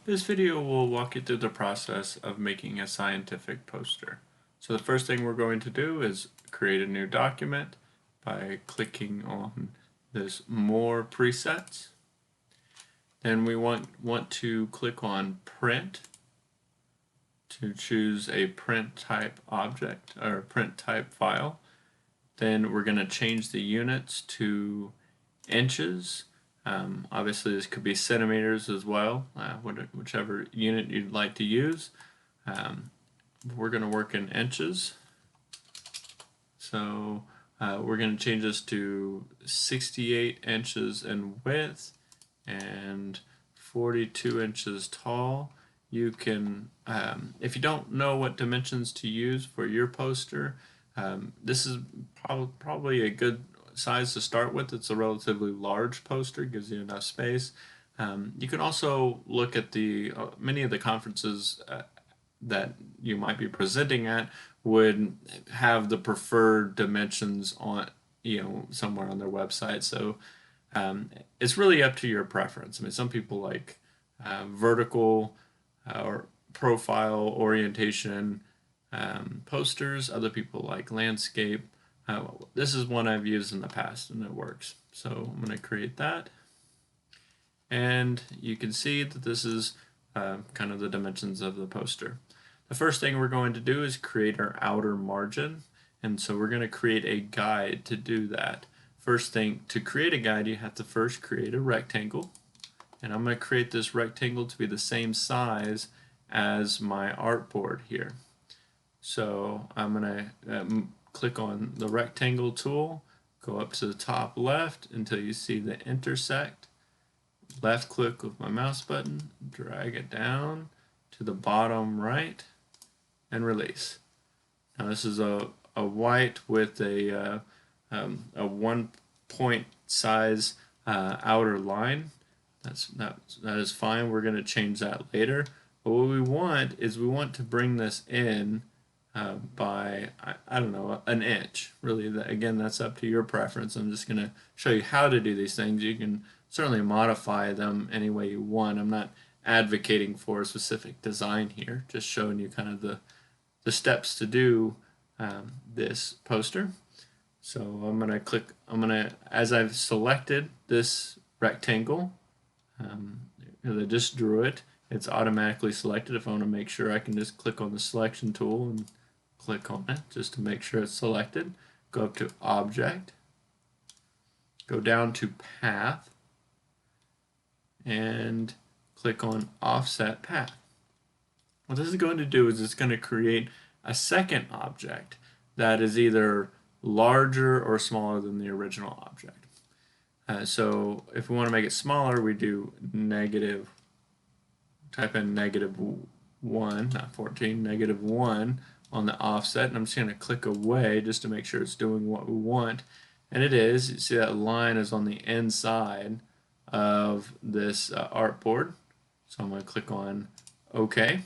This video will walk you through the process of making a scientific poster. So the first thing we're going to do is create a new document by clicking on this More Presets. Then we want to click on Print to choose a print type object or print type file. Then we're going to change the units to inches. Obviously this could be centimeters as well, whichever unit you'd like to use. We're going to work in inches. So we're going to change this to 68 inches in width and 42 inches tall. You can, if you don't know what dimensions to use for your poster, this is probably a good size to start with. It's a relatively large poster, gives you enough space. You can also look at the many of the conferences that you might be presenting at would have the preferred dimensions on, somewhere on their website. So it's really up to your preference. I mean, some people like vertical or profile orientation posters. Other people like landscape. This is one I've used in the past and it works. So I'm going to create that. And you can see that this is kind of the dimensions of the poster. The first thing we're going to do is create our outer margin. And so we're going to create a guide to do that. First thing, to create a guide, you have to first create a rectangle. And I'm going to create this rectangle to be the same size as my artboard here. So I'm going to click on the rectangle tool, go up to the top left until you see the intersect. Left click with my mouse button, drag it down to the bottom right, and release. Now this is a white with a 1-point size outer line. That is fine. We're going to change that later. But what we want is we want to bring this in by, I don't know, an inch. Really, again, that's up to your preference. I'm just going to show you how to do these things. You can certainly modify them any way you want. I'm not advocating for a specific design here, just showing you kind of the steps to do this poster. So I'm going to click, as I've selected this rectangle, because I just drew it, it's automatically selected. If I want to make sure, I can just click on the selection tool and click on it just to make sure it's selected. Go up to Object, go down to Path, and click on Offset Path. What this is going to do is it's going to create a second object that is either larger or smaller than the original object. So if we want to make it smaller, we do type in -1, not 14, -1 on the offset, and I'm just going to click away just to make sure it's doing what we want. And it is. You see that line is on the inside of this artboard. So I'm going to click on OK.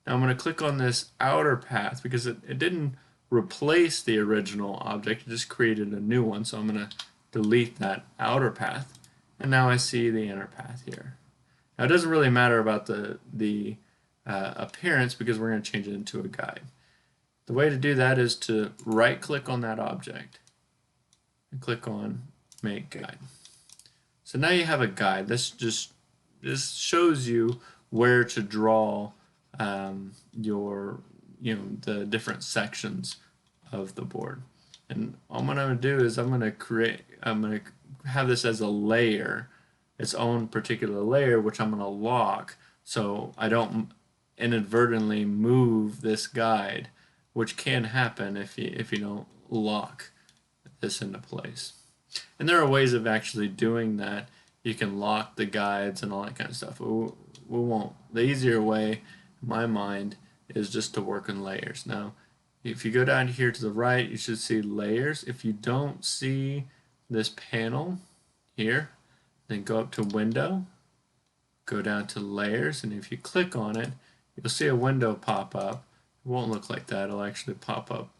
Now I'm going to click on this outer path because it didn't replace the original object, it just created a new one. So I'm going to delete that outer path. And now I see the inner path here. Now it doesn't really matter about the appearance because we're going to change it into a guide. The way to do that is to right click on that object and click on Make Guide. So now you have a guide. This shows you where to draw the different sections of the board. And all I'm going to do is I'm going to have this as a layer, its own particular layer, which I'm going to lock so I don't inadvertently move this guide, which can happen if you don't lock this into place. And there are ways of actually doing that. You can lock the guides and all that kind of stuff. We won't. The easier way, in my mind, is just to work in layers. Now, if you go down here to the right, you should see layers. If you don't see this panel here, then go up to Window, go down to Layers, and if you click on it, you'll see a window pop up. It won't look like that. It'll actually pop up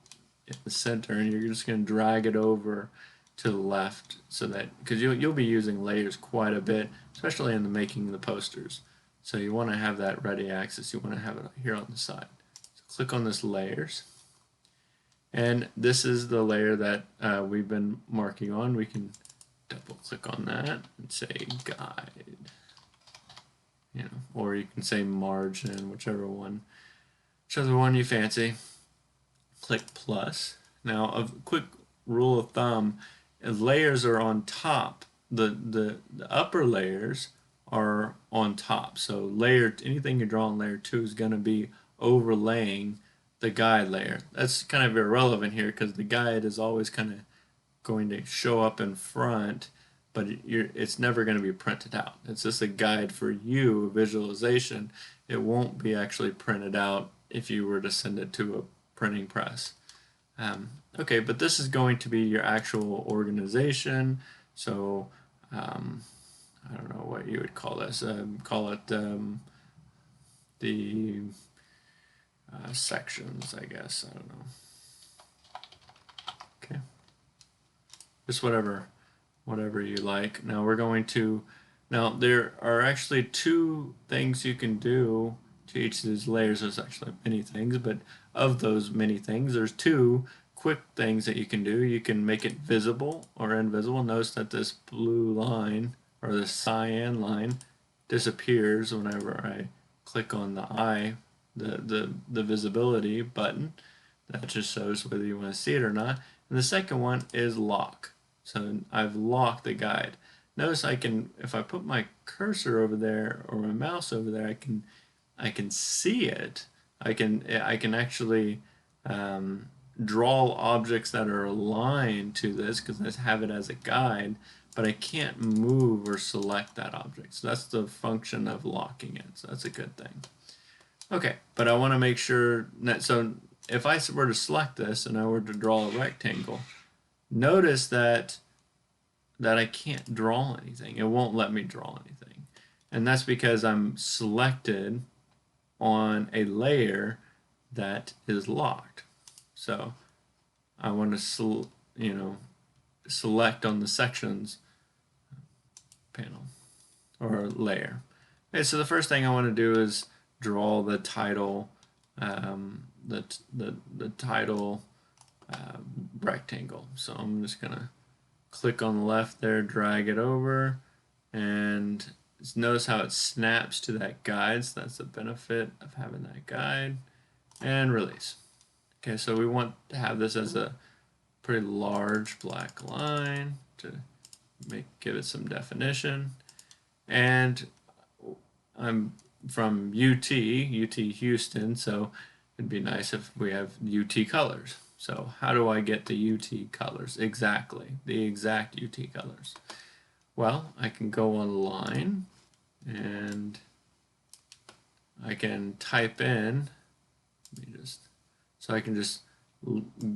in the center, and you're just going to drag it over to the left so that, because you'll be using layers quite a bit, especially in the making of the posters. So you want to have that ready access. You want to have it here on the side. So click on this layers. And this is the layer that we've been marking on. We can double click on that and say guide. You know, or you can say margin, whichever one you fancy. Click plus. Now, a quick rule of thumb: layers are on top. The upper layers are on top. So anything you draw on layer 2 is going to be overlaying the guide layer. That's kind of irrelevant here because the guide is always kind of going to show up in front, but it's never going to be printed out. It's just a guide for you, a visualization. It won't be actually printed out if you were to send it to a printing press. Okay, but this is going to be your actual organization. So I don't know what you would call this. Call it the sections, I guess. I don't know. Okay, just whatever you like. Now we're going to. Now there are actually two things you can do to each of these layers. There's actually many things, but of those many things, there's two quick things that you can do. You can make it visible or invisible. Notice that this blue line or this cyan line disappears whenever I click on the eye, the visibility button. That just shows whether you want to see it or not. And the second one is lock. So I've locked the guide. Notice I can, if I put my cursor over there or my mouse over there, I can see it. I can actually draw objects that are aligned to this because I have it as a guide, but I can't move or select that object. So that's the function of locking it. So that's a good thing. Okay, but I want to make sure that, so if I were to select this and I were to draw a rectangle, notice that I can't draw anything. It won't let me draw anything. And that's because I'm selected on a layer that is locked. So I want to select on the sections panel or layer. Okay, so the first thing I want to do is draw the title, the title rectangle. So I'm just gonna click on the left there, drag it over, and notice how it snaps to that guide. So that's the benefit of having that guide. And release. Okay, so we want to have this as a pretty large black line to give it some definition. And I'm from UT Houston, so it'd be nice if we have UT colors. So how do I get the UT colors exactly, the exact UT colors? Well, I can go online and I can type in, so I can just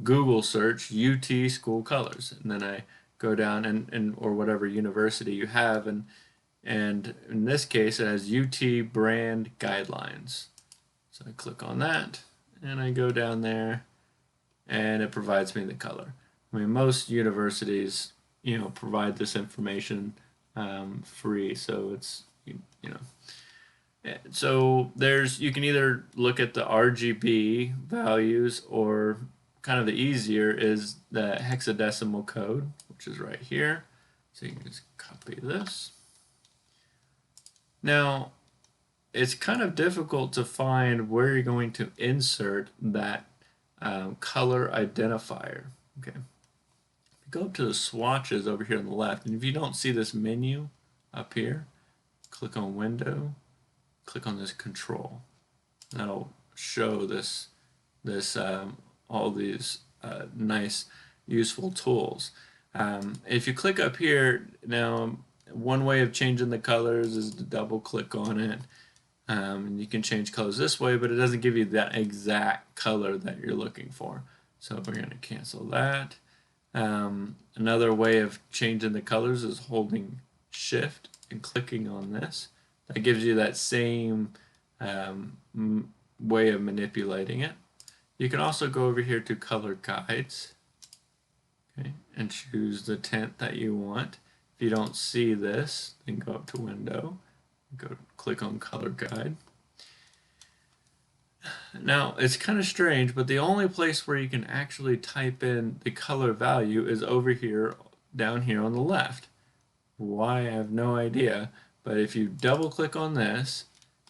Google search UT school colors, and then I go down and or whatever university you have, and in this case it has UT brand guidelines. So I click on that and I go down there and it provides me the color. I mean, most universities, provide this information free, so it's, so you can either look at the RGB values, or kind of the easier is the hexadecimal code, which is right here. So you can just copy this. Now, it's kind of difficult to find where you're going to insert that color identifier. Okay. Go up to the swatches over here on the left, and if you don't see this menu up here, click on Window, click on this Control. That'll show all these nice, useful tools. If you click up here, now one way of changing the colors is to double click on it. And you can change colors this way, but it doesn't give you that exact color that you're looking for. So we're going to cancel that. Another way of changing the colors is holding Shift and clicking on this. That gives you that same way of manipulating it. You can also go over here to Color Guides, okay, and choose the tint that you want. If you don't see this, then go up to Window, Go click on color guide. Now it's kind of strange, but the only place where you can actually type in the color value is over here, down here on the left. Why, I have no idea, but if you double click on this,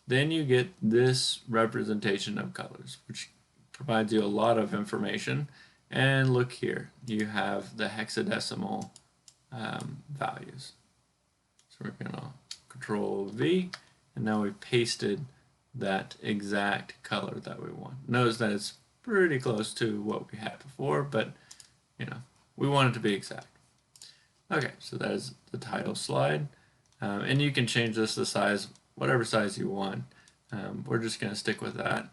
then you get this representation of colors, which provides you a lot of information. And look here, you have the hexadecimal values. So we're going to Control V, and now we've pasted that exact color that we want. Notice that it's pretty close to what we had before, but you know, we want it to be exact. Okay, so that is the title slide, and you can change this to size, whatever size you want. We're just going to stick with that.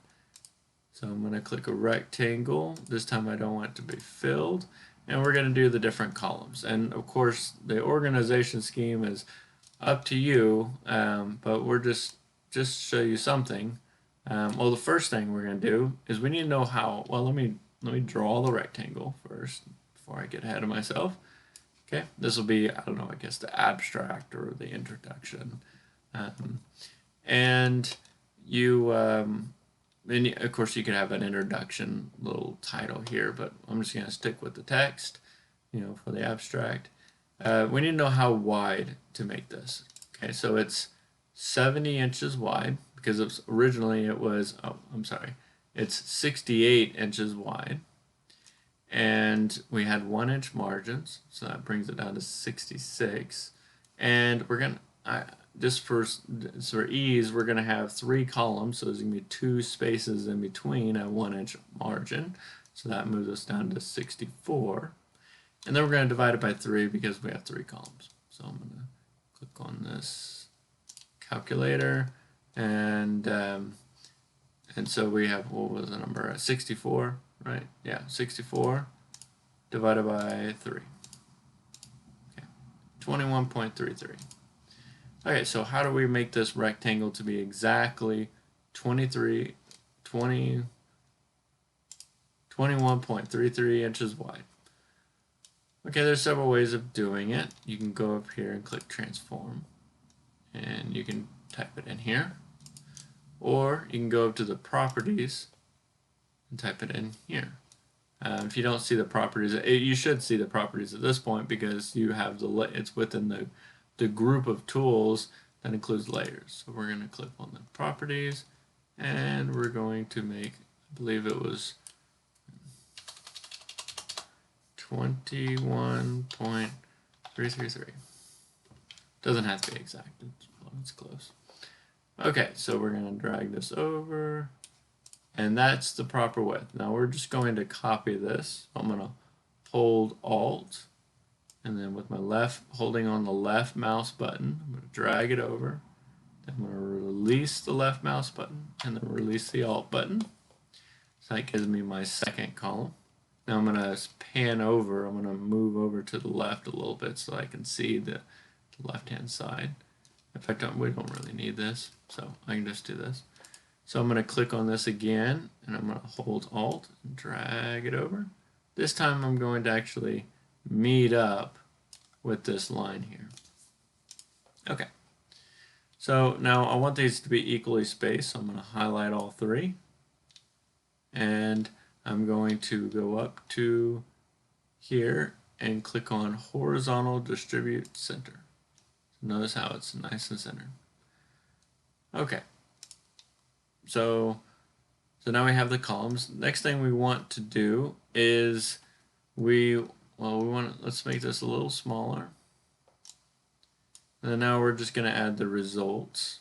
So I'm going to click a rectangle. This time I don't want it to be filled, and we're going to do the different columns. And of course, the organization scheme is up to you, but we're just show you something. Well, the first thing we're going to do is we need to know how. Well, let me draw the rectangle first before I get ahead of myself. Okay, this will be, I don't know, I guess the abstract or the introduction, and you. And of course, you could have an introduction little title here, but I'm just going to stick with the text, you know, for the abstract. We need to know how wide to make this. Okay, so it's 70 inches wide because originally it was, oh, I'm sorry, it's 68 inches wide. And we had 1 inch margins, so that brings it down to 66. And we're going to, just for ease, we're going to have 3 columns, so there's going to be 2 spaces in between a 1 inch margin. So that moves us down to 64. And then we're going to divide it by 3 because we have 3 columns. So I'm going to click on this calculator, and so we have, what was the number? 64, right? Yeah, 64 divided by 3. Okay, 21.33. Okay, so how do we make this rectangle to be exactly 21.33 inches wide? Okay, there's several ways of doing it. You can go up here and click transform, and you can type it in here. Or you can go up to the properties and type it in here. If you don't see the properties, you should see the properties at this point because you have it's within the group of tools that includes layers. So we're going to click on the properties, and we're going to make, I believe it was 21.333. Doesn't have to be exact, it's close. Okay, so we're going to drag this over, and that's the proper width. Now we're just going to copy this. I'm going to hold Alt, and then with my holding on the left mouse button, I'm going to drag it over. Then I'm going to release the left mouse button, and then release the Alt button. So that gives me my second column. Now I'm going to pan over. I'm going to move over to the left a little bit so I can see the left-hand side. In fact, we don't really need this, so I can just do this. So I'm going to click on this again, and I'm going to hold Alt and drag it over. This time I'm going to actually meet up with this line here. Okay. So now I want these to be equally spaced, so I'm going to highlight all 3. And I'm going to go up to here and click on Horizontal Distribute Center. Notice how it's nice and centered. Okay. So now we have the columns. Next thing we want to do is let's make this a little smaller. And then now we're just going to add the results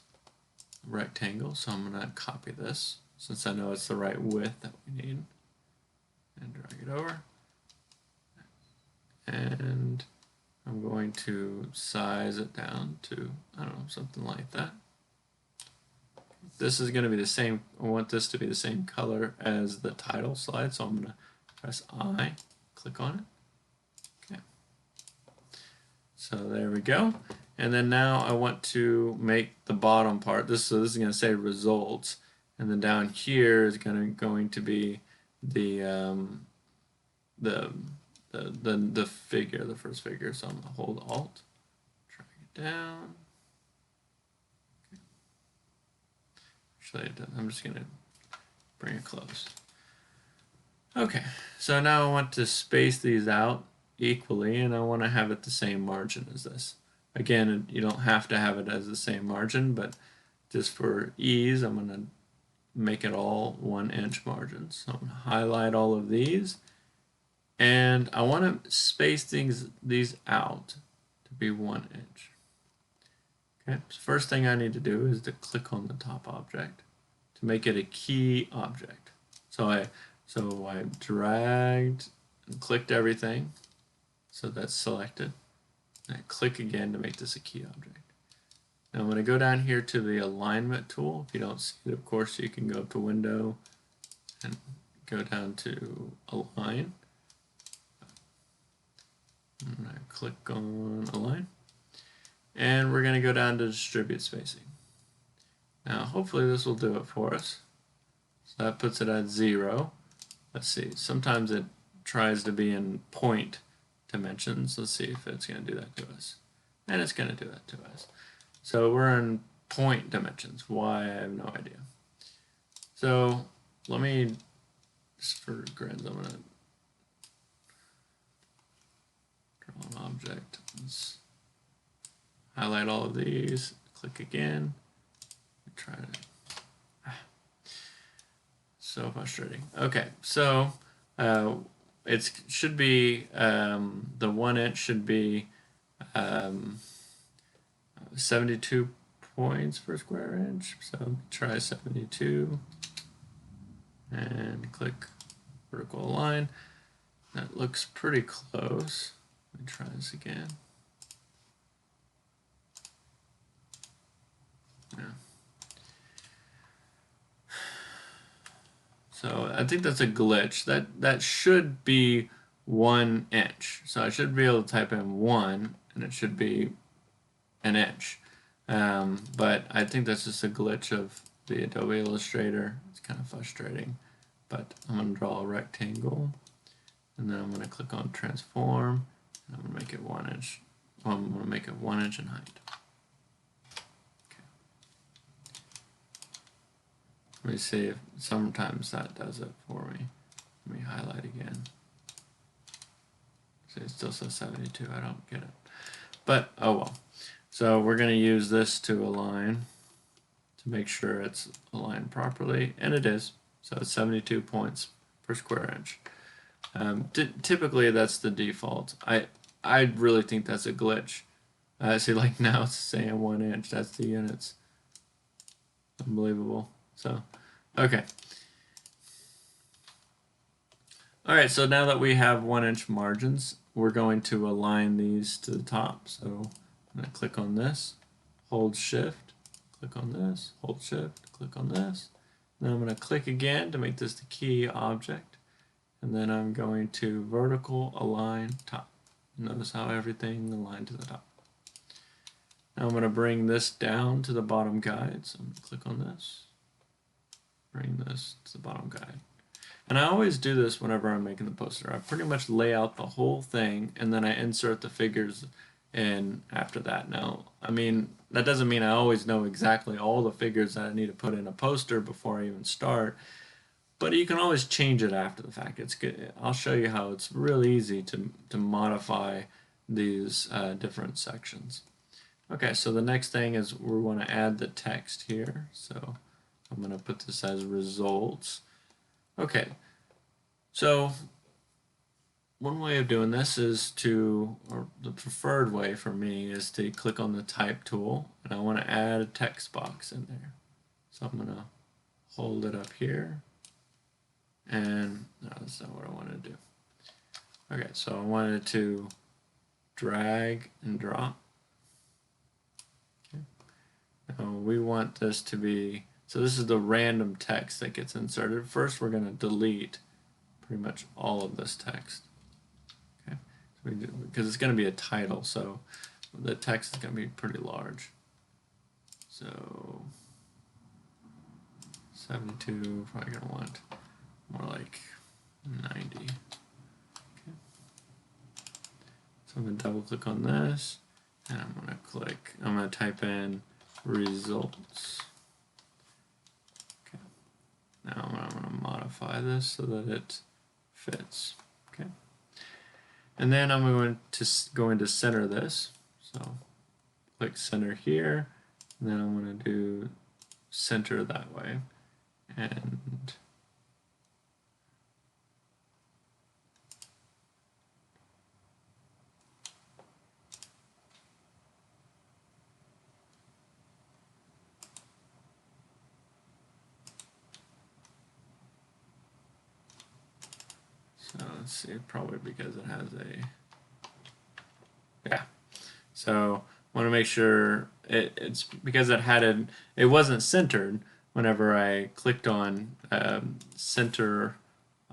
rectangle. So I'm going to copy this since I know it's the right width that we need, and drag it over. And I'm going to size it down to, I don't know, something like that. This is going to be the same, I want this to be the same color as the title slide, so I'm going to press I, click on it. Okay. So there we go. And then now I want to make the bottom part, so this is going to say results, and then down here is going to be the figure, the first figure. So I'm going to hold Alt, drag it down. Okay. Actually, I'm just going to bring it close. Okay, so now I want to space these out equally, and I want to have it the same margin as this. Again, you don't have to have it as the same margin, but just for ease, I'm going to make it all 1 inch margins. So I'm going to highlight all of these, and I want to space these out to be 1 inch. Okay, so first thing I need to do is to click on the top object to make it a key object. So I dragged and clicked everything, so that's selected. And I click again to make this a key object. Now I'm going to go down here to the alignment tool. If you don't see it, of course, you can go up to Window and go down to Align. And I click on Align. And we're going to go down to Distribute Spacing. Now hopefully this will do it for us. So that puts it at 0. Let's see, sometimes it tries to be in point dimensions. Let's see if it's going to do that to us. And it's going to do that to us. So we're in point dimensions. Why, I have no idea. So let me, just for grins, I'm going to draw an object. Let's highlight all of these, click again, try to, so frustrating. Okay, so it should be, the 1 inch should be 72 points per square inch. So try 72 and click vertical align. That looks pretty close. Let me try this again. Yeah. So I think that's a glitch. That should be 1 inch. So I should be able to type in 1 and it should be an inch. But I think that's just a glitch of the Adobe Illustrator. It's kind of frustrating. But I'm going to draw a rectangle and then I'm going to click on transform and I'm going to make it 1 inch. Well, I'm going to make it 1 inch in height. Let me see if sometimes that does it for me. Let me highlight again. See, it still says 72. I don't get it. But, oh well. So we're going to use this to align to make sure it's aligned properly. And it is. So it's 72 points per square inch. Typically, that's the default. I really think that's a glitch. See, like now it's saying 1 inch. That's the units. Unbelievable. So, okay. All right, so now that we have 1 inch margins, we're going to align these to the top. So I'm going to click on this, hold shift, click on this, hold shift, click on this. Then I'm going to click again to make this the key object. And then I'm going to vertical align top. Notice how everything aligned to the top. Now I'm going to bring this down to the bottom guide. So I'm going to click on this. Bring this to the bottom guide. And I always do this whenever I'm making the poster. I pretty much lay out the whole thing and then I insert the figures in after that. Now, I mean, that doesn't mean I always know exactly all the figures that I need to put in a poster before I even start, but you can always change it after the fact. It's good. I'll show you how it's really easy to modify these different sections. Okay, so the next thing is we want to add the text here. So I'm going to put this as results. Okay, so one way of doing this is or the preferred way for me is to click on the type tool and I want to add a text box in there. So I'm going to hold it up here and no, that's not what I want to do. Okay, so I wanted to drag and drop. Okay. Now we want this to be, so this is the random text that gets inserted. First we're going to delete pretty much all of this text. Okay, so because it's going to be a title, so the text is going to be pretty large. So 72, probably going to want more like 90. Okay. So I'm going to double click on this and I'm going to type in results. modify this so that it fits. Okay. And then I'm going to center this. So click center here, and then I'm going to do center that way. And so let's see, probably because it has a, yeah. So I want to make sure it's because it wasn't centered whenever I clicked on center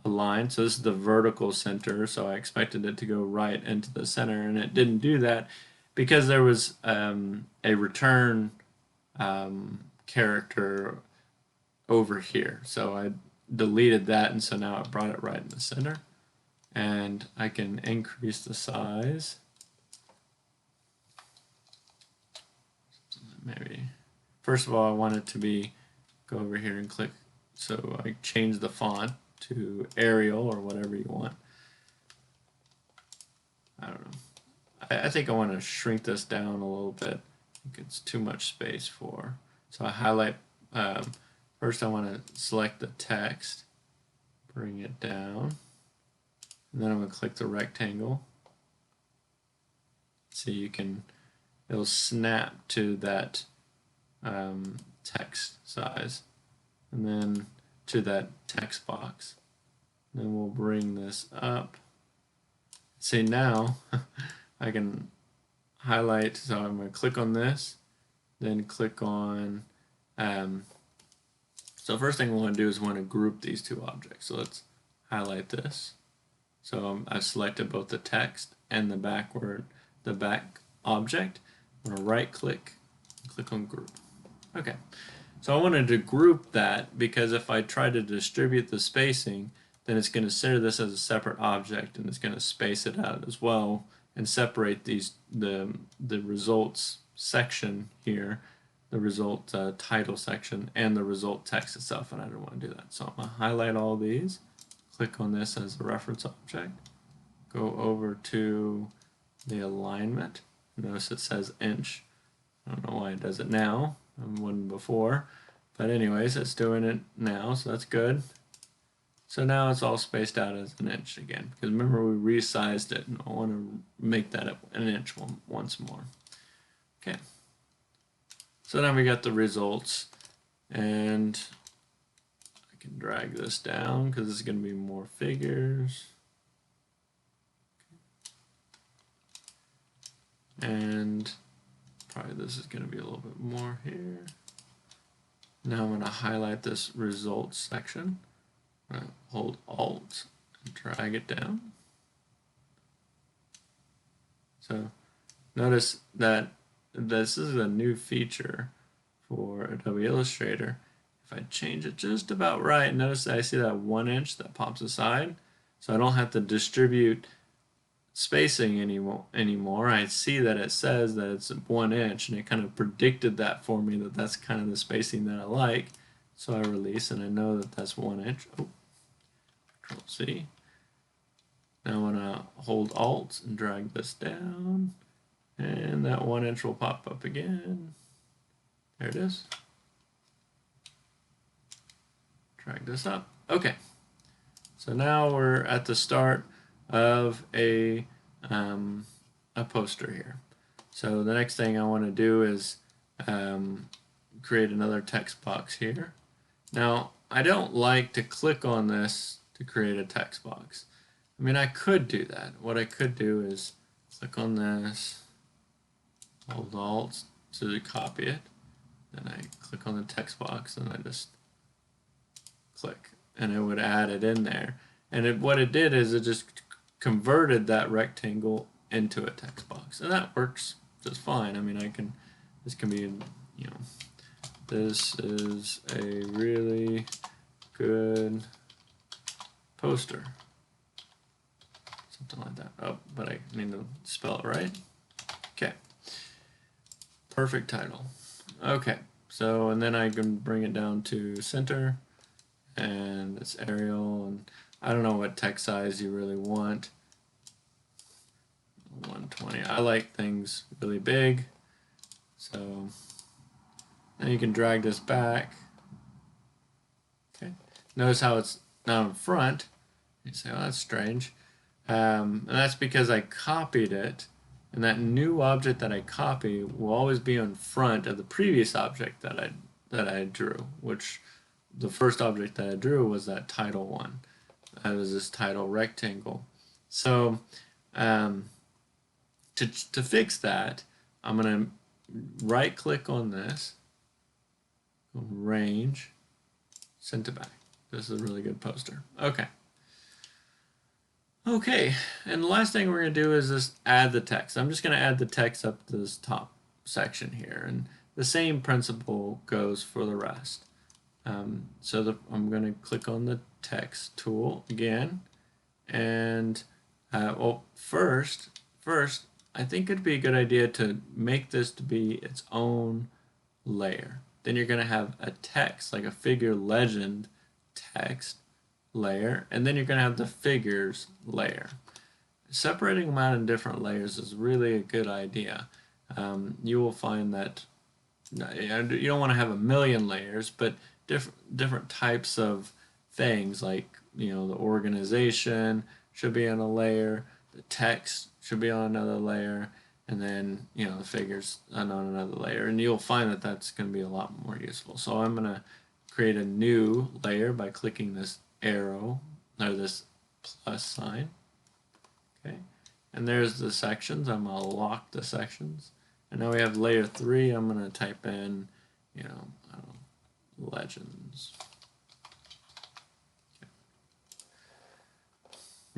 align. So this is the vertical center, so I expected it to go right into the center, and it didn't do that because there was a return character over here. So I deleted that, and so now it brought it right in the center. And I can increase the size. Maybe first of all, I want it to be, go over here and click, so I change the font to Arial or whatever you want. I don't know. I think I want to shrink this down a little bit. I think it's too much space for. So I highlight, first I want to select the text, bring it down, and then I'm going to click the rectangle. So you can, it'll snap to that text size, and then to that text box. Then we'll bring this up. See, now I can highlight, so I'm going to click on this, then click on, so first thing we want to do is we want to group these two objects. So let's highlight this. So I've selected both the text and the back object. I'm going to right click, click on group. Okay, so I wanted to group that because if I try to distribute the spacing, then it's going to consider this as a separate object, and it's going to space it out as well and separate these the results section here, the result title section, and the result text itself, and I don't want to do that. So I'm going to highlight all these, click on this as a reference object, go over to the alignment. Notice it says inch. I don't know why it does it now. It wouldn't before. But anyways, it's doing it now, so that's good. So now it's all spaced out as an inch again. Because remember, we resized it, and I want to make that an inch once more. Okay. So now we got the results. And I can drag this down because it's going to be more figures. And probably this is going to be a little bit more here. Now I'm going to highlight this results section. I'm going to hold Alt and drag it down. So notice that this is a new feature for Adobe Illustrator. If I change it just about right, notice that I see that 1 inch that pops aside. So I don't have to distribute spacing anymore. I see that it says that it's 1 inch, and it kind of predicted that for me, that that's kind of the spacing that I like. So I release, and I know that that's 1 inch. Oh, Control C. Now I'm going to hold Alt and drag this down, and that 1 inch will pop up again. There it is. Drag this up. Okay. So now we're at the start of a poster here. So the next thing I want to do is create another text box here. Now I don't like to click on this to create a text box. I mean, I could do that. What I could do is click on this, hold Alt to copy it, then I click on the text box, and I just click, and it would add it in there. And what it did is it just converted that rectangle into a text box, and that works just fine. I mean, this can be, you know, this is a really good poster, something like that. Oh, but I need to spell it right. Okay, perfect title. Okay, so and then I can bring it down to center, and it's Arial, and I don't know what text size you really want. 120. I like things really big, so now you can drag this back. Okay, notice how it's now in front. You say, oh, that's strange. And that's because I copied it, and that new object that I copy will always be in front of the previous object that I drew, which the first object that I drew was that title one. That was this title rectangle. So to fix that, I'm going to right click on this, range, send to back. This is a really good poster. Okay. Okay, and the last thing we're going to do is just add the text. I'm just going to add the text up to this top section here, and the same principle goes for the rest. I'm going to click on the text tool again, and well, first, I think it'd be a good idea to make this to be its own layer. Then you're going to have a text, like a figure legend text layer, and then you're going to have the figures layer. Separating them out in different layers is really a good idea. You will find that you don't want to have a million layers, but different types of things, like the organization should be on a layer, the text should be on another layer, and then the figures on another layer, and you'll find that that's going to be a lot more useful. So I'm going to create a new layer by clicking this arrow or this plus sign. Okay, and there's the sections. I'm going to lock the sections, and now we have layer 3. I'm going to type in I don't know, legends. Okay.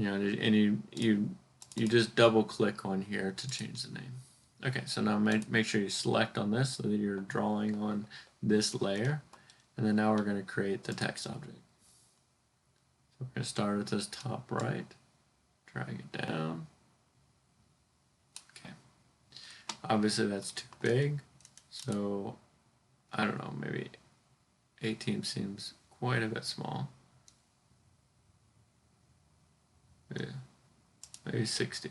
And you just double click on here to change the name. Okay, so now make sure you select on this so that you're drawing on this layer, and then now we're going to create the text object. So we're going to start at this top right, drag it down. Okay, obviously that's too big, so I don't know, maybe 18 seems quite a bit small. Yeah, maybe 60.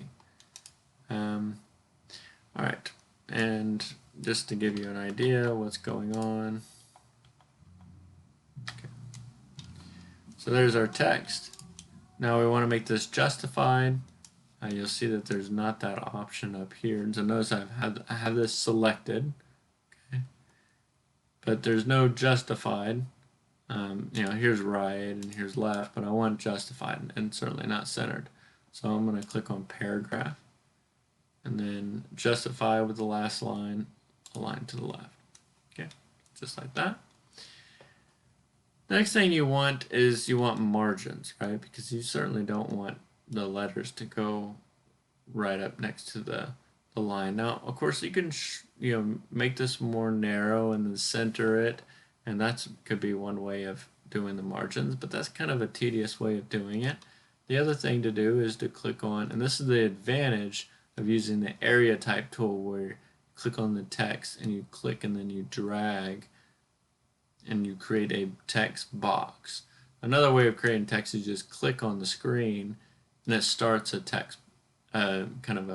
All right, and just to give you an idea what's going on. Okay. So there's our text. Now we want to make this justified. You'll see that there's not that option up here. And so notice I have this selected, okay, but there's no justified. Here's right and here's left, but I want justified and certainly not centered. So I'm going to click on paragraph, and then justify with the last line aligned to the left. Okay, just like that. The next thing you want is margins, right? Because you certainly don't want the letters to go right up next to the line. Now, of course, you can make this more narrow and then center it, and that could be one way of doing the margins, but that's kind of a tedious way of doing it. The other thing to do is to click on, and this is the advantage of using the area type tool, where you click on the text and you click and then you drag and you create a text box. Another way of creating text is just click on the screen and it starts a text, kind of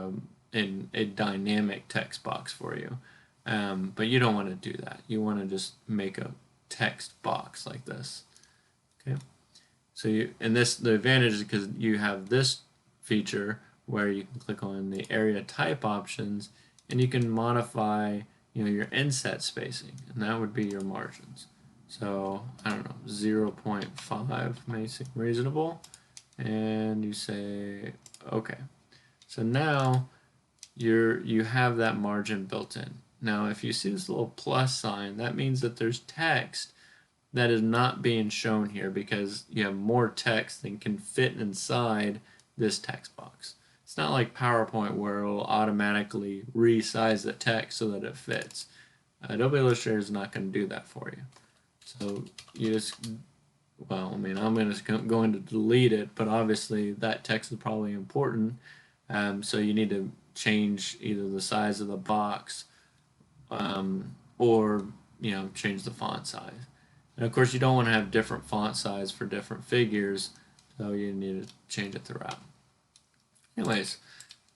a dynamic text box for you. But you don't want to do that. You want to just make a text box like this. Okay. So the advantage is because you have this feature where you can click on the area type options and you can modify your inset spacing, and that would be your margins. So I don't know, 0.5 may seem reasonable, and you say okay. So now you have that margin built in. Now if you see this little plus sign, that means that there's text that is not being shown here because you have more text than can fit inside this text box. It's not like PowerPoint where it will automatically resize the text so that it fits. Adobe Illustrator is not going to do that for you. So you just, well, I mean, I'm going to delete it, but obviously that text is probably important. So you need to change either the size of the box or change the font size. And of course you don't want to have different font size for different figures, so you need to change it throughout. Anyways,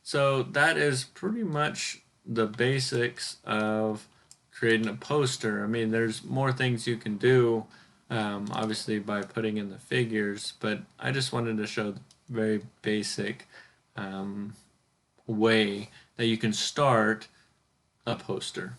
so that is pretty much the basics of creating a poster. I mean, there's more things you can do, obviously by putting in the figures, but I just wanted to show the very basic way that you can start a poster.